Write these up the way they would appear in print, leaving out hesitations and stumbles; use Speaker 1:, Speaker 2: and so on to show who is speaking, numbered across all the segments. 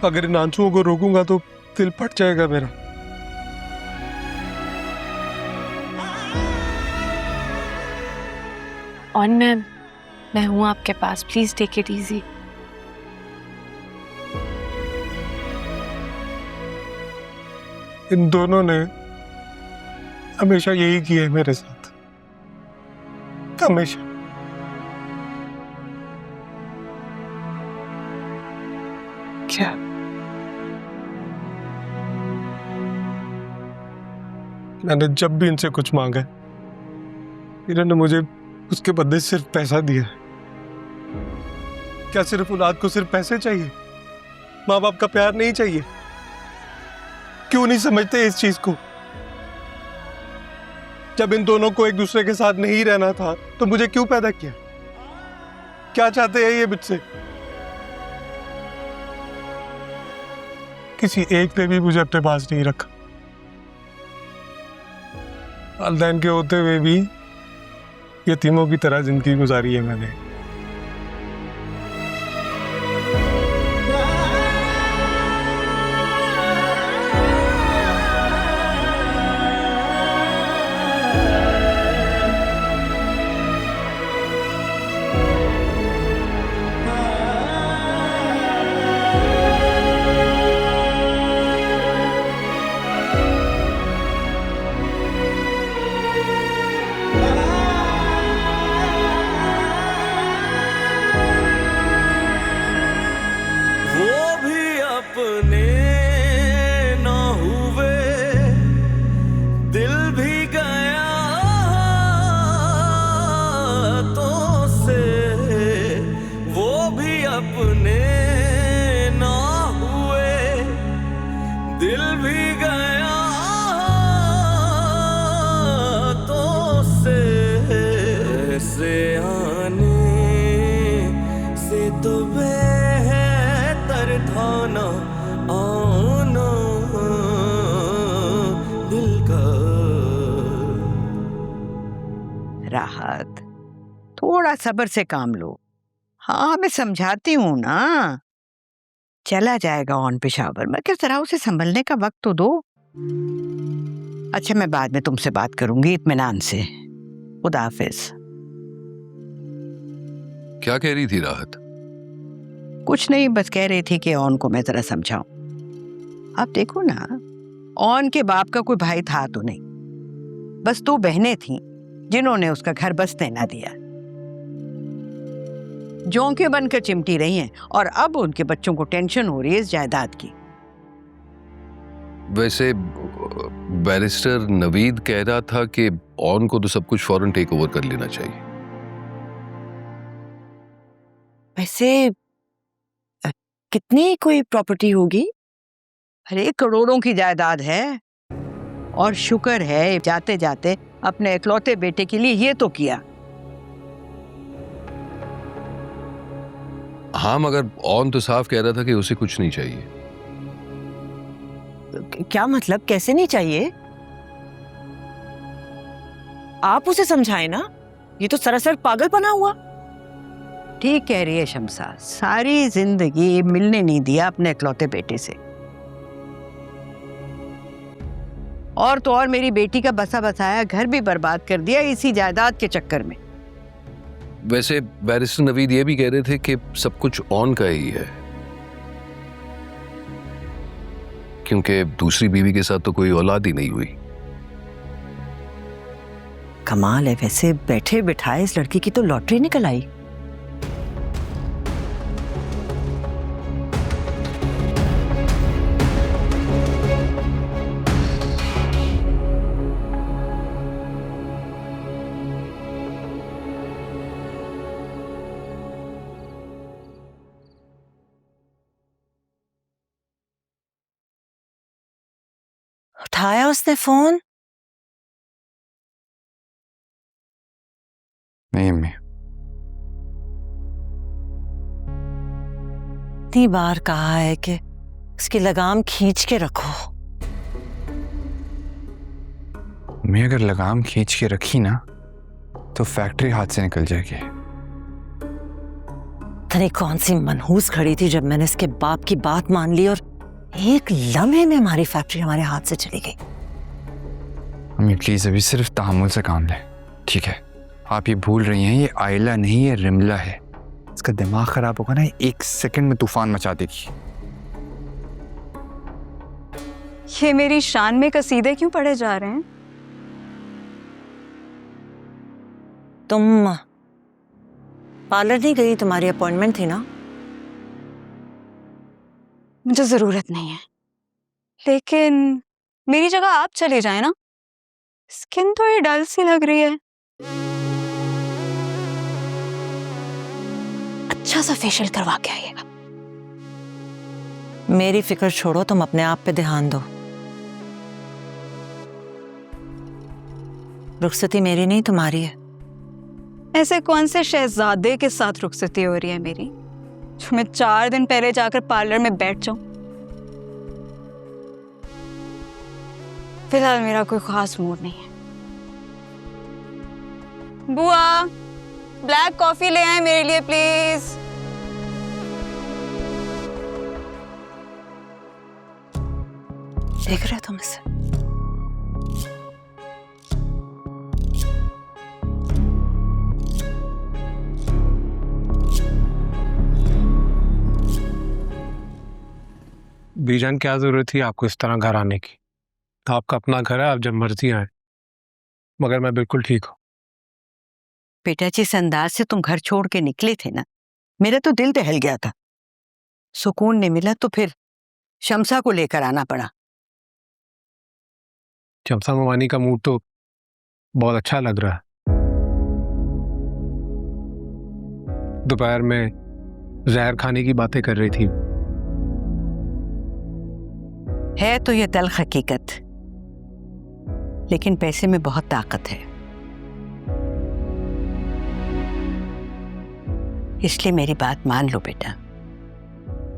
Speaker 1: अगर इन आंसुओं को रोकूंगा तो दिल फट जाएगा मेरा।
Speaker 2: और मैं हूं आपके पास, प्लीज टेक इट इजी।
Speaker 1: इन दोनों ने हमेशा यही किया है मेरे साथ, हमेशा।
Speaker 2: क्या?
Speaker 1: मैंने जब भी इनसे कुछ मांगा इन्होंने मुझे उसके बदले सिर्फ पैसा दिया। क्या सिर्फ औलाद को सिर्फ पैसे चाहिए? माँ बाप का प्यार नहीं चाहिए? क्यों नहीं समझते इस चीज को? जब इन दोनों को एक दूसरे के साथ नहीं रहना था तो मुझे क्यों पैदा किया? क्या चाहते हैं ये मुझसे? किसी एक ने भी मुझे अपने पास नहीं रखा। वालिदैन के होते हुए भी यतीमों की तरह जिंदगी गुजारी है मैंने।
Speaker 3: राहत, थोड़ा सब्र से काम लो। हाँ, मैं समझाती हूँ ना। चला जाएगा ऑन पेशावर, मैं किस तरह उसे संभलने का वक्त तो दो। अच्छा, मैं बाद में तुमसे बात करूंगी इत्मीनान से। खुदा हाफिज।
Speaker 4: क्या कह रही थी राहत?
Speaker 3: कुछ नहीं, बस कह रही थी कि ऑन को मैं जरा समझाऊं। आप देखो ना, ऑन के बाप का कोई भाई था तो नहीं, बस 2 बहनें थीं जिन्होंने उसका घर बसने ना दिया। जोंके बनकर चिमटी रही हैं और अब उनके बच्चों को टेंशन हो रही है इस जायदाद की।
Speaker 4: वैसे बैरिस्टर नवीद कह रहा था कि ऑन को तो सब कुछ फौरन टेक ओवर कर लेना चाहिए।
Speaker 5: वैसे कितनी कोई प्रॉपर्टी होगी?
Speaker 3: अरे करोड़ों की जायदाद है। और शुक्र है जाते जाते अपने इकलौते बेटे के लिए ये तो किया।
Speaker 4: हाँ, मगर ऑन तो साफ कह रहा था कि उसे कुछ नहीं चाहिए।
Speaker 5: क्या मतलब, कैसे नहीं चाहिए? आप उसे समझाएं ना, ये तो सरासर पागलपना हुआ।
Speaker 3: ठीक कह रही है शमसा, सारी जिंदगी मिलने नहीं दिया अपने इकलौते बेटे से। और तो और मेरी बेटी का बसा बसाया घर भी बर्बाद कर दिया इसी जायदाद के चक्कर में।
Speaker 4: वैसे बैरिस्टर नवीद ये भी कह रहे थे कि सब कुछ ऑन का ही है, क्योंकि दूसरी बीवी के साथ तो कोई औलाद ही नहीं हुई।
Speaker 5: कमाल है, वैसे बैठे बिठाए इस लड़की की तो लॉटरी निकल आई। उठाया उसने फोन?
Speaker 6: नहीं अम्मी।
Speaker 5: इतनी बार कहा है कि उसकी लगाम खींच के रखो।
Speaker 6: मैं अगर लगाम खींच के रखी ना तो फैक्ट्री हाथ से निकल जाएगी।
Speaker 5: पता नहीं कौन सी मनहूस खड़ी थी जब मैंने इसके बाप की बात मान ली और एक लम्हे में हमारी फैक्ट्री हमारे हाथ से चली गई।
Speaker 6: मम्मी प्लीज अभी सिर्फ तहम्मुल से काम लें, ठीक है? आप ये भूल रही हैं ये आयला नहीं है, रिमला है। इसका दिमाग खराब होगा ना, 1 सेकंड में तूफान मचा देगी।
Speaker 7: ये मेरी शान में कसीदे क्यों पढ़े जा रहे हैं?
Speaker 5: तुम पार्लर नहीं गई? तुम्हारी अपॉइंटमेंट थी ना?
Speaker 7: मुझे जरूरत नहीं है, लेकिन मेरी जगह आप चले जाए ना। स्किन थोड़ी डल सी लग रही है, अच्छा सा फेशियल करवा के आइएगा।
Speaker 5: मेरी फिक्र छोड़ो, तुम अपने आप पे ध्यान दो। रुखसती मेरी नहीं तुम्हारी है।
Speaker 7: ऐसे कौन से शहजादे के साथ रुखसती हो रही है मेरी, जो मैं 4 दिन पहले जाकर पार्लर में बैठ जाऊं? फिलहाल मेरा कोई खास मूड नहीं है। बुआ, ब्लैक कॉफी ले आए मेरे लिए प्लीज।
Speaker 5: देख रहे हो तुम इसे?
Speaker 1: बीजान, क्या जरूरत थी आपको इस तरह घर आने की? आपका अपना घर है, आप जब मर्जी आए, मगर मैं बिल्कुल ठीक हूँ।
Speaker 3: बेटा जिस अंदाज से तुम घर छोड़ के निकले थे ना, मेरा तो दिल दहल गया था। सुकून नहीं मिला तो फिर शमसा को लेकर आना पड़ा।
Speaker 1: शमसा ममानी का मूड तो बहुत अच्छा लग रहा है। दोपहर में जहर खाने की बातें कर रही थी।
Speaker 3: है तो ये तल्ख हकीकत, लेकिन पैसे में बहुत ताकत है, इसलिए मेरी बात मान लो बेटा।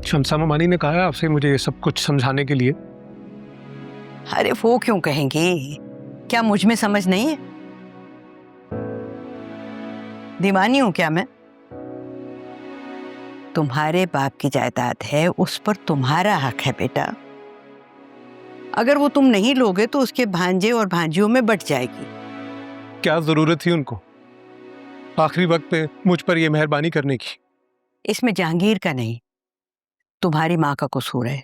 Speaker 1: शमसा ममानी ने कहा है आपसे मुझे ये सब कुछ समझाने के लिए।
Speaker 3: अरे वो क्यों कहेंगी? क्या मुझ में समझ नहीं है? दीवानी हूं क्या मैं? तुम्हारे बाप की जायदाद है, उस पर तुम्हारा हक है बेटा। अगर वो तुम नहीं लोगे तो उसके भांजे और भांजियों में बट जाएगी।
Speaker 1: क्या जरूरत थी उनको आखिरी वक्त पे मुझ पर ये मेहरबानी करने की?
Speaker 3: इसमें जहांगीर का नहीं, तुम्हारी माँ का कसूर है,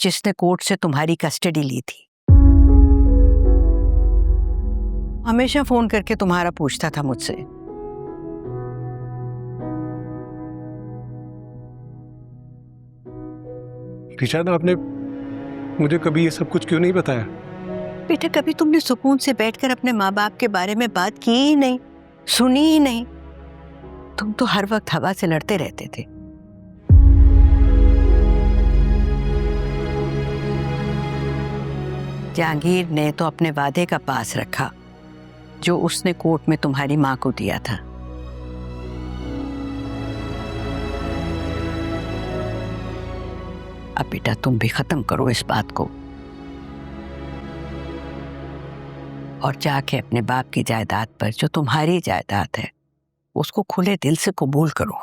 Speaker 3: जिसने कोर्ट से तुम्हारी कस्टडी ली थी। हमेशा फोन करके तुम्हारा पूछता था मुझसे।
Speaker 1: रिशाद, आपने मुझे कभी ये सब कुछ क्यों नहीं बताया?
Speaker 3: बेटा कभी तुमने सुकून से बैठकर अपने माँ बाप के बारे में बात की ही नहीं, सुनी ही नहीं। तुम तो हर वक्त हवा से लड़ते रहते थे। जहांगीर ने तो अपने वादे का पास रखा जो उसने कोर्ट में तुम्हारी माँ को दिया था। अब बेटा तुम भी खत्म करो इस बात को और जाके अपने बाप की जायदाद पर, जो तुम्हारी जायदाद है, उसको खुले दिल से कबूल करो।